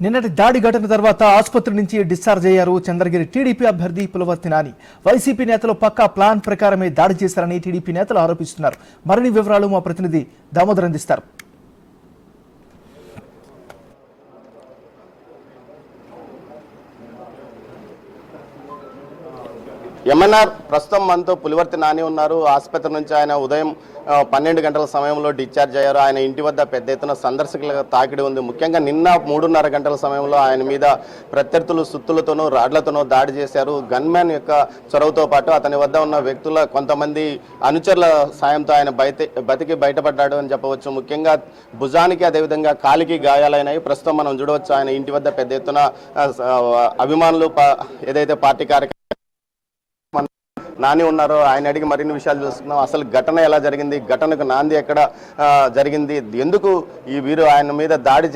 నిన్నటి దాడి ఘటన తర్వాత ఆసుపత్రి నుంచి డిశ్చార్జ్ అయ్యారు చంద్రగిరి టీడీపీ అభ్యర్థి పులవర్తి నాని. వైసీపీ నేతలు పక్కా ప్లాన్ ప్రకారమే దాడి చేశారని టీడీపీ నేతలు ఆరోపిస్తున్నారు. మరిన్ని వివరాలు మా ప్రతినిధి దామోదర్ అందిస్తారు. ఎంఎన్ఆర్ ప్రస్తుతం మనతో పులివర్తి నాని ఉన్నారు. ఆసుపత్రి నుంచి ఆయన ఉదయం 12 గంటల సమయంలో డిశ్చార్జ్ అయ్యారు. ఆయన ఇంటి వద్ద పెద్ద ఎత్తున సందర్శకుల తాకిడి ఉంది. ముఖ్యంగా నిన్న 3:30 గంటల సమయంలో ఆయన మీద ప్రత్యర్థులు సుత్తులతోనూ రాడ్లతోనూ దాడి చేశారు. గన్మ్యాన్ యొక్క చొరవతో పాటు అతని వద్ద ఉన్న వ్యక్తుల కొంతమంది అనుచరుల సాయంతో ఆయన బతికి బయటపడ్డాడు అని చెప్పవచ్చు. ముఖ్యంగా భుజానికి అదేవిధంగా కాలికి గాయాలైనాయి. ప్రస్తుతం మనం చూడవచ్చు ఆయన ఇంటి వద్ద పెద్ద ఎత్తున అభిమానులు ఏదైతే పార్టీ కార్యక్రమం నాని ఉన్నారో ఆయన అడిగి మరిన్ని విషయాలు చూస్తున్నాం. అసలు ఘటన ఎలా జరిగింది, ఘటనకు నాంది ఎక్కడ జరిగింది, ఎందుకు ఈ వీరు ఆయన మీద దాడి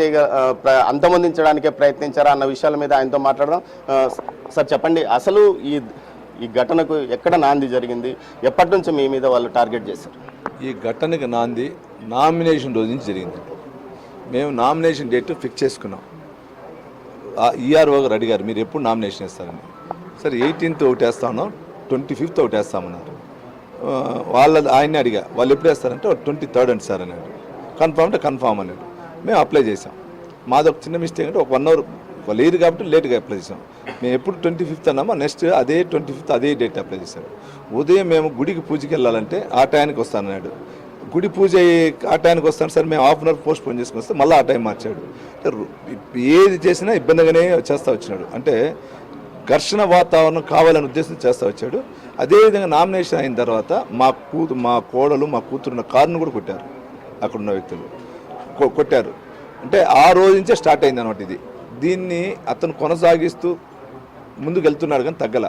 అంతమొందించడానికే ప్రయత్నించారా అన్న విషయాల మీద ఆయనతో మాట్లాడదాం. సార్ చెప్పండి, అసలు ఈ ఘటనకు ఎక్కడ నాంది జరిగింది, ఎప్పటి నుంచి మీ మీద వాళ్ళు టార్గెట్ చేశారు? ఈ ఘటనకు నాంది నామినేషన్ రోజు నుంచి జరిగింది. మేము నామినేషన్ డేట్ ఫిక్స్ చేసుకున్నాం. ఈఆర్ఓ గారు అడిగారు మీరు ఎప్పుడు నామినేషన్ వేస్తారని. సరే 18th ఒకటి వేస్తా ఉన్నాం, 25th ఒకటి వేస్తామన్నారు. ఆయన్ని అడిగా వాళ్ళు ఎప్పుడు వేస్తారంటే 23rd అండి సార్ అన్నాడు. కన్ఫామ్ అంటే కన్ఫామ్ అన్నాడు. మేము అప్లై చేసాం. మాది ఒక చిన్న మిస్టేక్ అంటే 1 hour వాళ్ళు లేరు కాబట్టి లేట్గా అప్లై చేసాం. మేము ఎప్పుడు 25th అన్నామో నెక్స్ట్ అదే 25th అదే డేట్ అప్లై చేశాడు. ఉదయం మేము గుడికి పూజకి వెళ్ళాలంటే ఆ టైంకి వస్తానన్నాడు. గుడి పూజ ఆ టైంకి వస్తాను సార్ మేము ½ hour పోస్ట్ పోన్ చేసుకుని వస్తే మళ్ళీ ఆ టైం మార్చాడు. ఏది చేసినా ఇబ్బందిగానే చేస్తూ వచ్చినాడు. అంటే ఘర్షణ వాతావరణం కావాలనే ఉద్దేశం చేస్తూ వచ్చాడు. అదేవిధంగా నామినేషన్ అయిన తర్వాత మా కోడలు మా కూతురున్న కారును కూడా కొట్టారు. అక్కడున్న వ్యక్తులు కొట్టారు. అంటే ఆ రోజు నుంచే స్టార్ట్ అయింది అనమాట ఇది. దీన్ని అతను కొనసాగిస్తూ ముందుకు వెళ్తున్నాడు కానీ తగ్గల.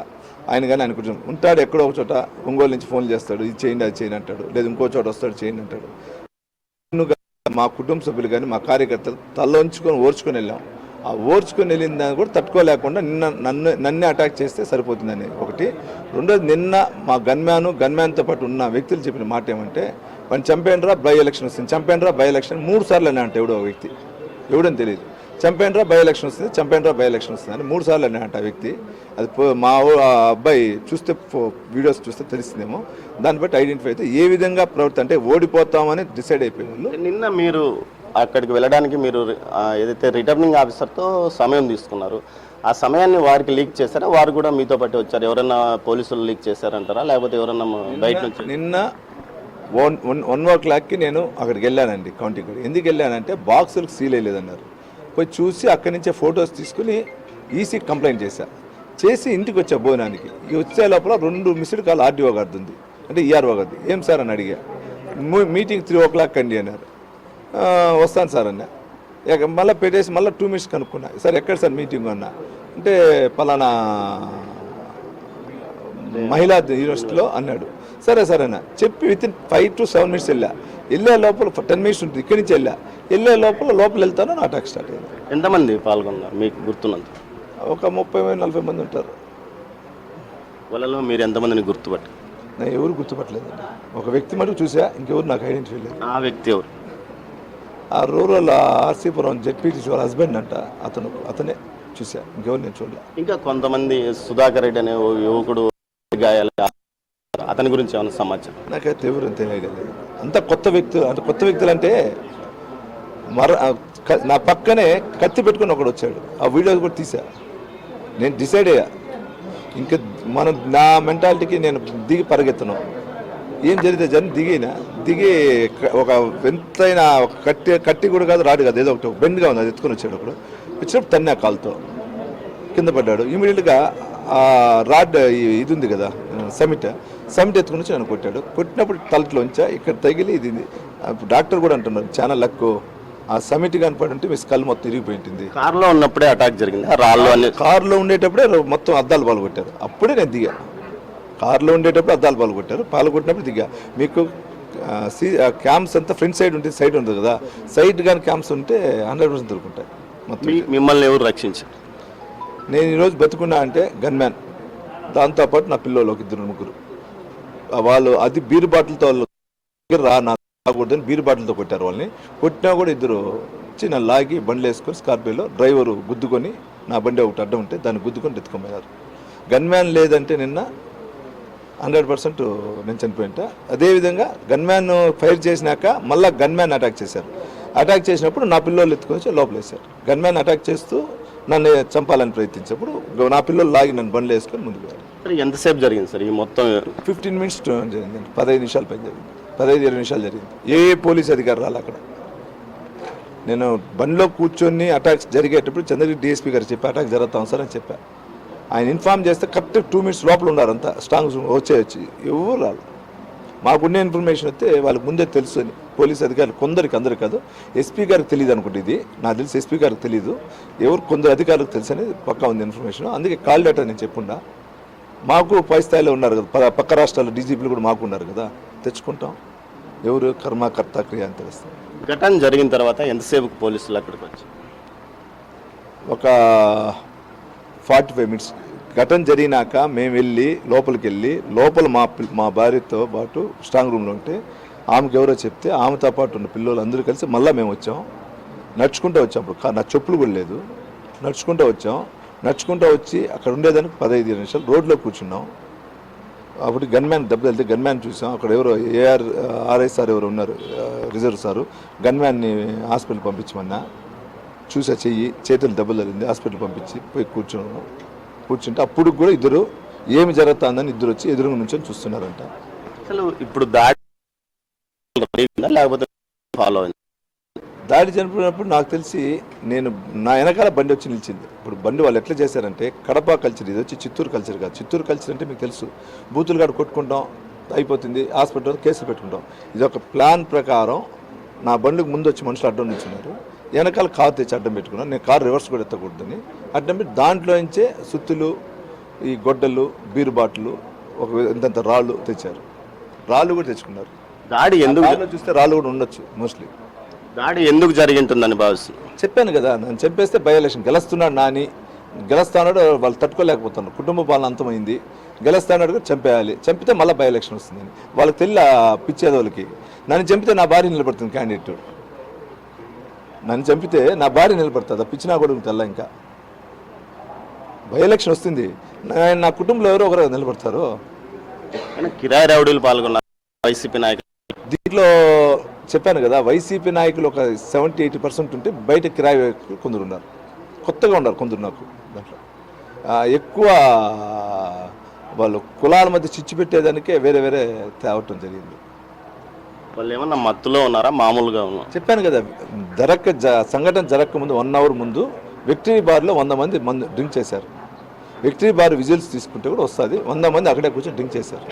ఆయన కానీ ఆయన కొంచెం ఉంటాడు ఎక్కడో ఒక చోట ఒంగోలు నుంచి ఫోన్ చేస్తాడు, ఇది చేయండి అది చేయండి అంటాడు, లేదు ఇంకో చోట వస్తాడు చేయండి అంటాడు. మా కుటుంబ సభ్యులు కానీ మా కార్యకర్తలు తల్లోంచుకొని ఓర్చుకొని వెళ్ళాం. ఆ ఓర్చుకొని వెళ్ళిన దాన్ని కూడా తట్టుకోలేకుండా నన్నే అటాక్ చేస్తే సరిపోతుందని ఒకటి. రెండోది నిన్న మా గన్మ్యాన్తో పాటు ఉన్న వ్యక్తులు చెప్పిన మాట ఏమంటే వాడిని చంపేండ్రా బై ఎలక్షన్ వస్తుంది, చంపేండ్రా బై ఎలక్షన్ 3 సార్లు అన్నా అంటే ఎవడో వ్యక్తి ఎవడని తెలియదు. చంపేండ్రా బై ఎలక్షన్ వస్తుంది, చంపేండ్రా బై ఎలక్షన్ వస్తుంది అని 3 సార్లు అన్నా అంటే ఆ వ్యక్తి. అది మా అబ్బాయి చూస్తే వీడియోస్ చూస్తే తెలుస్తుందేమో. దాన్ని బట్టి ఐడెంటిఫై అయితే ఏ విధంగా ప్రవర్తి అంటే ఓడిపోతామని డిసైడ్ అయిపోయిన వాళ్ళు. నిన్న మీరు అక్కడికి వెళ్ళడానికి మీరు ఏదైతే రిటర్నింగ్ ఆఫీసర్తో సమయం తీసుకున్నారు, ఆ సమయాన్ని వారికి లీక్ చేశారా? వారు కూడా మీతో పాటు వచ్చారు? ఎవరైనా పోలీసులు లీక్ చేశారంటారా, లేకపోతే ఎవరన్నా బయట నుంచి? నిన్న 1 o'clockకి నేను అక్కడికి వెళ్ళానండి కౌంటింగ్. ఎందుకు వెళ్ళానంటే బాక్సులకు సీల్ వేయలేదన్నారు. పోయి చూసి అక్కడి నుంచే ఫొటోస్ తీసుకుని ఈసీ కంప్లైంట్ చేసి ఇంటికి వచ్చా భోజనానికి. వచ్చే లోపల 2 మిస్డ్ కాల్ ఆర్డీఓ గారిది ఉంది, అంటే ఈఆర్ఓ గారిది. ఏం సార్ అని అడిగా. మీటింగ్ 3 o'clock అండి అన్నారు. వస్తాను సార్ అన్న. మళ్ళీ పెట్టేసి మళ్ళీ 2 minutes కనుక్కున్నా. సార్ ఎక్కడ సార్ మీటింగ్ అన్నా అంటే పలానా మహిళా యూనివర్సిటీలో అన్నాడు. సరే సార్ అన్న చెప్పి వితిన్ 5 to 7 minutes వెళ్ళే లోపల 10 minutes ఉంటుంది. ఇక్కడి నుంచి వెళ్ళే లోపల వెళ్తాను నా అటాక్ స్టార్ట్ అయింది. ఎంతమంది పాల్గొన్నారు మీకు గుర్తున్నంత? ఒక 30-40 మంది ఉంటారు. వాళ్ళలో మీరు ఎంతమందిని గుర్తుపట్టారు? నేను ఎవరు గుర్తుపట్టలేదండి. ఒక వ్యక్తి మటుకు చూసా, ఇంకెవరు నాకు ఐడెంటిఫై లేదు. ఆ వ్యక్తి ఎవరు? ఆ రూరల్ ఆర్సీపురం జెడ్పీటీసీ వాళ్ళ హస్బెండ్ అంట. అతనే చూసా, ఇంకెవరు నేను చూడలే. ఇంకా కొంతమంది సుధాకర్ రెడ్డి అనే యువకుడు గాయాలు, అతని గురించి ఏమైనా సమాచారం? నాకైతే ఎవరు తెలియలేదు. అంత కొత్త వ్యక్తులు అంటే నా పక్కనే కత్తి పెట్టుకుని ఒకడు వచ్చాడు. ఆ వీడియోస్ కూడా తీసా. నేను డిసైడ్ అయ్యా ఇంకా నా మెంటాలిటీకి నేను దిగి పరిగెత్తను. ఏం జరిగితే దిగి ఒక ఎంతైనా కట్టి కూడా కాదు, రాడు కాదు, ఏదో ఒకటి బెండ్గా ఉంది, అది ఎత్తుకొని వచ్చాడు. ఒకడు వచ్చినప్పుడు తన్నా కాలుతో కింద పడ్డాడు. ఇమీడియట్గా ఆ రాడ్ ఇది ఉంది కదా సమిట్ ఎత్తుకుని వచ్చి నన్ను కొట్టాడు. కొట్టినప్పుడు తలట్లోంచా ఇక్కడ తగిలి ఇది డాక్టర్ కూడా అంటున్నారు చాలా లక్కు. ఆ సమిట్ కనపడి ఉంటే మీ స్కల్ మొత్తం ఇరిగిపోయింది. కారులో ఉన్నప్పుడే అటాక్ జరిగింది. కారులో ఉండేటప్పుడే మొత్తం అద్దాలు పాల్గొట్టారు. అప్పుడే నేను దిగా. కారులో ఉండేటప్పుడు అద్దాలు పాల్గొట్టినప్పుడు దిగా. మీకు క్యాంప్స్ అంతా ఫ్రంట్ సైడ్ ఉంటుంది, సైడ్ ఉంటుంది కదా. సైడ్ కానీ క్యాంప్స్ ఉంటే 100% దొరుకుంటాయి. మిమ్మల్ని ఎవరు రక్షించారు? నేను ఈరోజు బతుకున్నా అంటే గన్మ్యాన్, దాంతోపాటు నా పిల్లలు 2-3 వాళ్ళు అది బీరు బాటిల్తో రాకూడదని బీరు బాటిల్తో కొట్టారు. వాళ్ళని కొట్టినా కూడా 2 వచ్చి నన్ను లాగి బండ్లు వేసుకొని స్కార్పియోలో డ్రైవరు గుద్దుకొని నా బండి ఒకటి అడ్డం ఉంటే దాన్ని గుద్దుకొని ఎత్తుకోపోయారు. గన్మ్యాన్ లేదంటే నిన్న 100% నేను చనిపోయింట. అదేవిధంగా గన్మ్యాన్ ఫైర్ చేసినాక మళ్ళీ గన్మ్యాన్ అటాక్ చేశారు. అటాక్ చేసినప్పుడు నా పిల్లలు ఎత్తుకొని లోపలేశారు. గన్మ్యాన్ అటాక్ చేస్తూ నన్ను చంపాలని ప్రయత్నించినప్పుడు నా పిల్లలు లాగి నన్ను బండ్లు వేసుకొని ముందుకు వెళ్ళారు. ఎంతసేపు జరిగింది సార్ ఈ మొత్తం? 15 మినిట్స్ జరిగింది, 15 నిమిషాల పైన జరిగింది, 15-20 నిమిషాలు జరిగింది. ఏ పోలీస్ అధికారి రాలి అక్కడ. నేను బండిలో కూర్చొని అటాక్స్ జరిగేటప్పుడు చంద్రగిరి డిఎస్పీ గారు చెప్పి అటాక్ జరుగుతాం సార్ అని చెప్పా. ఆయన ఇన్ఫార్మ్ చేస్తే కరెక్ట్ 2 మినిట్స్ లోపల ఉన్నారు అంతా స్ట్రాంగ్ వచ్చి ఎవరు రాదు. మాకున్న ఇన్ఫర్మేషన్ వస్తే వాళ్ళకి ముందే తెలుసు అని పోలీస్ అధికారులు కొందరికి, అందరికి కాదు, ఎస్పీ గారికి తెలియదు అనుకుంటే, ఇది నాకు తెలిసి ఎస్పీ గారికి తెలియదు, ఎవరు కొందరు అధికారులకు తెలుసు అనేది పక్కా ఉంది ఇన్ఫర్మేషన్. అందుకే కాల్ డేటా నేను చెప్పుండా. మాకు పై స్థాయిలో ఉన్నారు కదా, పక్క రాష్ట్రాల్లో డీజీపీలు కూడా మాకు ఉన్నారు కదా, తెచ్చుకుంటాం. ఎవరు కర్మకర్త క్రియ అని తెలుస్తాం. ఘటన జరిగిన తర్వాత ఎంతసేపు పోలీసులు అక్కడికి వచ్చి? ఒక 45 మినిట్స్. ఘటన జరిగినాక మేము వెళ్ళి లోపలికి వెళ్ళి లోపల మా భార్యతో పాటు స్ట్రాంగ్ రూమ్లో ఉంటే ఆమెకు ఎవరో చెప్తే ఆమెతో పాటు ఉన్న పిల్లలు అందరూ కలిసి మళ్ళీ మేము వచ్చాం. నడుచుకుంటూ వచ్చాం. అప్పుడు నా చెప్పులు కూడా లేదు. నడుచుకుంటూ వచ్చాం. నడుచుకుంటూ వచ్చి అక్కడ ఉండేదానికి 15 నిమిషాలు రోడ్లో కూర్చున్నాం. అప్పుడు గన్మ్యాన్ దెబ్బ వెళ్తే గన్మ్యాన్ చూసాం. అక్కడ ఎవరో ఆర్ఐ సార్ ఎవరు ఉన్నారు, రిజర్వ్ సారు, గన్మ్యాన్ని హాస్పిటల్ పంపించమన్నా. చూసా చేతులు దెబ్బలు తగిలింది, హాస్పిటల్ పంపించి పోయి కూర్చుంటే అప్పుడు కూడా ఇద్దరు ఏమి జరుగుతుందని ఇద్దరు వచ్చి ఎదురుగా నుంచి చూస్తున్నారంట. అసలు ఇప్పుడు దాడి లేకపోతే ఫాలో అయింది? దాడి చనిపోయినప్పుడు నాకు తెలిసి నా వెనకాల బండి వచ్చి నిలిచింది. ఇప్పుడు బండి వాళ్ళు ఎట్లా చేశారంటే కడప కల్చర్, ఇది వచ్చి చిత్తూరు కల్చర్ కాదు. చిత్తూరు కల్చర్ అంటే మీకు తెలుసు, బూతులు కాడ కొట్టుకుంటాం, అయిపోతుంది, హాస్పిటల్ కేసులు పెట్టుకుంటాం. ఇది ఒక ప్లాన్ ప్రకారం నా బండికి ముందు వచ్చి మనుషులు అడ్డం నిల్చున్నారు. వెనకాల కారు తెచ్చి అడ్డం పెట్టుకున్నాను. నేను కారు రివర్స్ కూడా ఎత్తకూడదని అడ్డం పెట్టి దాంట్లో నుంచే సుత్తులు, ఈ గొడ్డలు, బీరు బాటిల్, ఒక ఇంతంత రాళ్ళు తెచ్చారు. రాళ్ళు కూడా తెచ్చుకున్నారు. దాడి ఎందుకు చూస్తే రాళ్ళు కూడా ఉండొచ్చు. మోస్ట్లీ దాడి ఎందుకు జరిగింటుందని భావిస్తుంది? చెప్పాను కదా, నన్ను చంపేస్తే బై ఎలక్షన్ గెలుస్తున్నాడు నాని, గెలుస్తాడు, వాళ్ళు తట్టుకోలేకపోతున్నారు, కుటుంబ పాలన అంతమైంది, గెలుస్తాడు కూడా చంపేయాలి, చంపితే మళ్ళీ బై ఎలక్షన్ వస్తుందని వాళ్ళకి తెల్ల పిచ్చేది. వాళ్ళకి నన్ను చంపితే నా భార్య నిలబడుతుంది క్యాండిడేట్. నన్ను చంపితే నా భార్య నిలబడుతుంది, ఆ పిచ్చినా కూడా తెల్ల. ఇంకా బై ఎలక్షన్ వస్తుంది, నా కుటుంబంలో ఎవరో ఒకరు నిలబడతారు. కిరాయి రౌడీలు పాల్గొన్నారు వైసీపీ నాయకులు. దీంట్లో చెప్పాను కదా, వైసీపీ నాయకులు ఒక 70-80% ఉంటే బయట కిరాయి కొందరు ఉన్నారు, కొత్తగా ఉన్నారు కొందరు. నాకు దాంట్లో ఎక్కువ వాళ్ళు కులాల మధ్య చిచ్చు పెట్టేదానికే వేరే వేరే తేవటం జరిగింది. వాళ్ళు ఏమన్నా మత్తులో ఉన్నారా, మామూలుగా ఉన్నారు? చెప్పాను కదా, సంఘటన జరగక ముందు 1 అవర్ ముందు విక్టరీ బార్లో 100 మంది డ్రింక్ చేశారు. విక్టరీ బార్ విజిల్స్ తీసుకుంటే కూడా వస్తుంది, 100 మంది అక్కడే కూర్చొని డ్రింక్ చేశారు.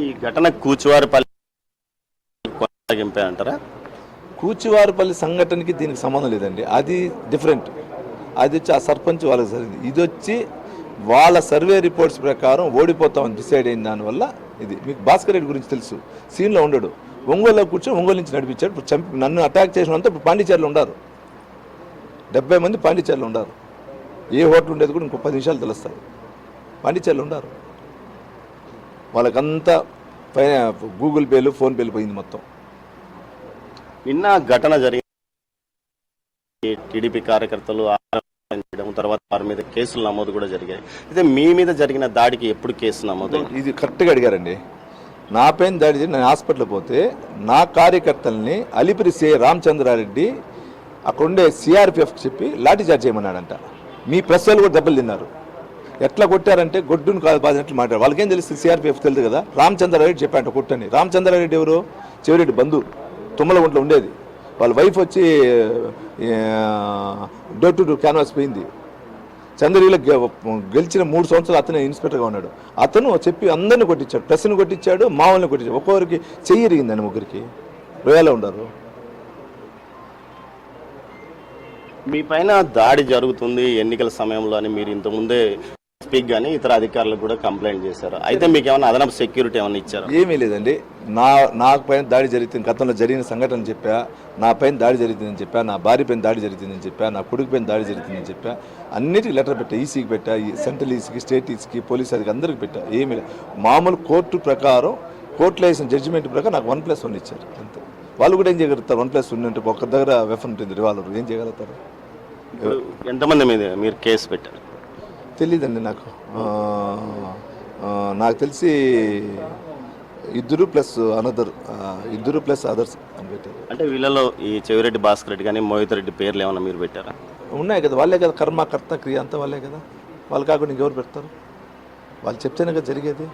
ఈ ఘటన కూచివారిపల్లి కొనసాగింపే అంటారా? కూచివారిపల్లి సంఘటనకి దీనికి సంబంధం లేదండి, అది డిఫరెంట్. అది వచ్చి ఆ సర్పంచ్ వాళ్ళకి జరిగింది. ఇది వచ్చి వాళ్ళ సర్వే రిపోర్ట్స్ ప్రకారం ఓడిపోతామని డిసైడ్ అయిన దానివల్ల ఇది. మీకు భాస్కర్ రెడ్డి గురించి తెలుసు, సీన్లో ఉండడు, ఒంగోలులో కూర్చొని ఒంగోలు నుంచి నడిపించాడు. ఇప్పుడు నన్ను అటాక్ చేసినంత ఇప్పుడు పాండిచేరిలో ఉన్నారు, 70 మంది పాండిచేరిలో ఉన్నారు. ఏ హోటల్ ఉండేది కూడా ఇంకో 10 నిమిషాలు తెలుస్తుంది. పాండిచేరిలో ఉన్నారు. వాళ్ళకంతా పైన గూగుల్ పేలు, ఫోన్ పేలు పోయింది మొత్తం. నిన్న ఘటన జరిగింది, టీడీపీ కార్యకర్తలు తర్వాత వారి మీద కేసులు నమోదు కూడా జరిగాయి. అయితే మీ మీద జరిగిన దాడికి ఎప్పుడు కేసు నమోదు? ఇది కరెక్ట్గా అడిగారండి. నా పైన దాడి చేసి నేను హాస్పిటల్ పోతే నా కార్యకర్తల్ని అలిపిరి సిఐ రామచంద్రారెడ్డి అక్కడ ఉండే సిఆర్పిఎఫ్ చెప్పి లాఠీ చార్జ్ చేయమన్నాడంట. మీ ప్రెస్ వాళ్ళు కూడా దెబ్బలు తిన్నారు. ఎట్లా కొట్టారంటే గొడ్డును కాదు బాధినట్లు మాట్లాడారు. వాళ్ళకేం తెలుస్తుంది, సిఆర్పిఎఫ్ తెలియదు కదా. రామచంద్రారెడ్డి చెప్పాంట కొట్టని. రామచంద్రారెడ్డి ఎవరు? చెవిరెడ్డి బంధు, తుమ్మలగుంట్లో ఉండేది. వాళ్ళ వైఫ్ వచ్చి డోర్ టు డోర్ క్యాన్వాస్ పోయింది. చంద్రగిరిలో గెలిచిన 3 సంవత్సరాలు అతనే ఇన్స్పెక్టర్గా ఉన్నాడు. అతను చెప్పి అందరిని కొట్టించాడు, ప్రెస్ని కొట్టించాడు, మామూలుని కొట్టించాడు. ఒక్కొక్కరికి చెయ్యి ఇరిగిందని, ముగ్గురికి రోయాలో ఉన్నారు. మీ పైన దాడి జరుగుతుంది ఎన్నికల సమయంలో అని మీరు ఇంతకుముందే స్పీక్ కానీ ఇతర అధికారులకు కూడా కంప్లైంట్ చేశారు. అయితే మీకు ఏమైనా అదనపు సెక్యూరిటీ ఏమైనా ఇచ్చారు? ఏమీ లేదండి. నాకు పైన దాడి జరుగుతుంది, గతంలో జరిగిన సంఘటన చెప్పా, నా పైన దాడి జరుగుతుందని చెప్పా, నా భార్య పైన దాడి జరుగుతుందని చెప్పా, నా కొడుకు పైన దాడి జరుగుతుందని చెప్పా, అన్నిటికీ లెటర్ పెట్టా. ఈసీకి పెట్టా, సెంట్రల్ ఈసీకి, స్టేట్ ఈసీకి, పోలీస్ అధికారికి అందరికి పెట్టా. ఏమీ లేదు. మామూలు కోర్టు ప్రకారం, కోర్టులో వేసిన జడ్జిమెంట్ ప్రకారం నాకు 1+1 ఇచ్చారు అంతే. వాళ్ళు కూడా ఏం చేయగలుగుతారు? 1+1 అంటే ఒక దగ్గర వెపన్ ఉంటుంది, రివాల్వర్, ఏం చేయగలుగుతారు? ఇప్పుడు ఎంతమంది మీద మీరు కేసు పెట్టారు? తెలీదండి నాకు. నాకు తెలిసి ఇద్దరు ప్లస్ అదర్స్ అని పెట్టారు. అంటే వీళ్ళలో ఈ చెవిరెడ్డి భాస్కర్ రెడ్డి కానీ మోహిత్ రెడ్డి పేర్లు ఏమన్నా మీరు పెట్టారా? ఉన్నాయి కదా, వాళ్ళే కదా కర్మ కర్త క్రియ అంతా వాళ్ళే కదా. వాళ్ళు కాకుండా ఇంకెవరు పెడతారు? వాళ్ళు చెప్తేనే కదా జరిగేది,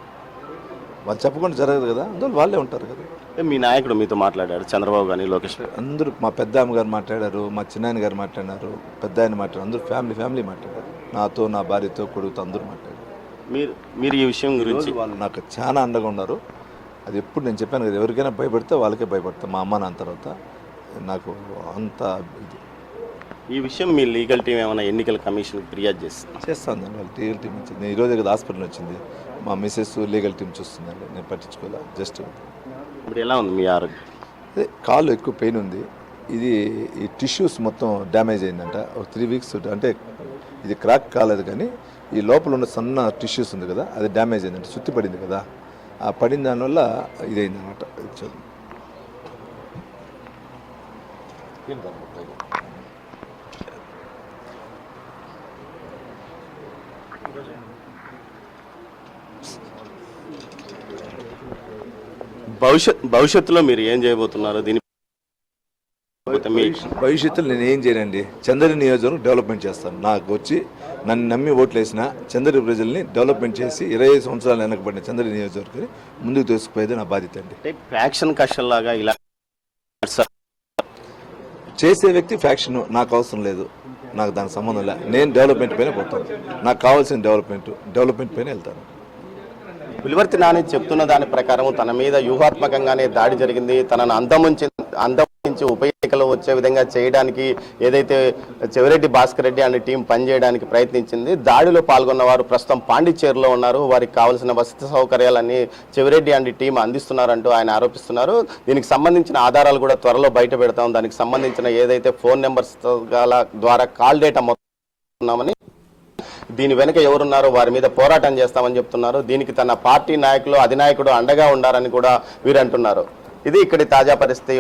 వాళ్ళు చెప్పకుండా జరగదు కదా, అందువల్ల వాళ్ళే ఉంటారు కదా. మీ నాయకుడు మీతో మాట్లాడారు, చంద్రబాబు కానీ లోకేష్ గారు? అందరూ, మా పెద్ద అమ్మగారు మాట్లాడారు, మా చిన్నాయన గారు మాట్లాడారు, పెద్ద ఆయన మాట్లాడారు, అందరూ ఫ్యామిలీ మాట్లాడారు, నాతో, నా భార్యతో, కొడుకుతో అందరూ మాట్లాడారు. మీరు ఈ విషయం గురించి వాళ్ళు నాకు చాలా అండగా ఉన్నారు. అది ఎప్పుడు నేను చెప్పాను కదా, ఎవరికైనా భయపడితే వాళ్ళకే భయపడతాను. మా అమ్మ నాన్న తర్వాత నాకు అంత ఇది. ఈ విషయం మీ లీగల్ టీం ఏమైనా ఎన్నికల కమిషన్కి ఫిర్యాదు చేస్తాను. వాళ్ళు లీగల్ టీం వచ్చింది, నేను ఈరోజు కదా హాస్పిటల్ వచ్చింది, మా మిస్సెస్ లీగల్ టీం చూస్తుందండి, నేను పట్టించుకోలే. జస్ట్ ఇప్పుడు ఎలా ఉంది మీ ఆరోగ్యం? అదే కాళ్ళు ఎక్కువ పెయిన్ ఉంది. ఇది ఈ టిష్యూస్ మొత్తం డ్యామేజ్ అయిందంట. ఒక 3 వీక్స్, అంటే ఇది క్రాక్ కాలేదు కానీ ఈ లోపల ఉన్న సన్న టిష్యూస్ ఉంది కదా, అది డ్యామేజ్ అయిందంట, సుత్తి పడింది కదా, ఆ పడిన దానివల్ల ఇదైందనమాట. భవిష్యత్తులో మీరు ఏం చేయబోతున్నారు? దీని భవిష్యత్తులో నేను ఏం చేయనండి, చంద్రగిరి నియోజకవర్గం డెవలప్మెంట్ చేస్తాను. నాకు వచ్చి నన్ను నమ్మి ఓట్లు వేసిన చంద్రగిరి ప్రజల్ని డెవలప్మెంట్ చేసి 25 సంవత్సరాలు వెనకబడిన చంద్రగిరి నియోజకవర్గాన్ని ముందుకు తీసుకుపోయేది నా బాధ్యత అండి. ఫ్యాక్షన్ కష్టంలాగా ఇలా చేసే వ్యక్తి ఫ్యాక్షన్ నాకు అవసరం లేదు, నాకు దానికి సంబంధం లేదు. నేను డెవలప్మెంట్ పైన పోతాను, నాకు కావాల్సిన డెవలప్మెంట్ పైన వెళ్తాను. పులివర్తి నాని చెప్తున్న దాని ప్రకారం తన మీద వ్యూహాత్మకంగానే దాడి జరిగింది, తనను అందముంచి ఉప ఎన్నికలు వచ్చే విధంగా చేయడానికి ఏదైతే చెవిరెడ్డి భాస్కర్ రెడ్డి అనే టీం పనిచేయడానికి ప్రయత్నించింది. దాడిలో పాల్గొన్న వారు ప్రస్తుతం పాండిచ్చేరిలో ఉన్నారు, వారికి కావాల్సిన వసతి సౌకర్యాలన్నీ చెవిరెడ్డి అండ్ టీం అందిస్తున్నారంటూ ఆయన ఆరోపిస్తున్నారు. దీనికి సంబంధించిన ఆధారాలు కూడా త్వరలో బయట పెడతాం, దానికి సంబంధించిన ఏదైతే ఫోన్ నెంబర్స్ ద్వారా కాల్ డేటా మొత్తం, దీని వెనుక ఎవరున్నారో వారి మీద పోరాటం చేస్తామని చెప్తున్నారు. దీనికి తన పార్టీ నాయకులు, అధినాయకుడు అండగా ఉండాలని కూడా వీరు అంటున్నారు. ఇది ఇక్కడి తాజా పరిస్థితి.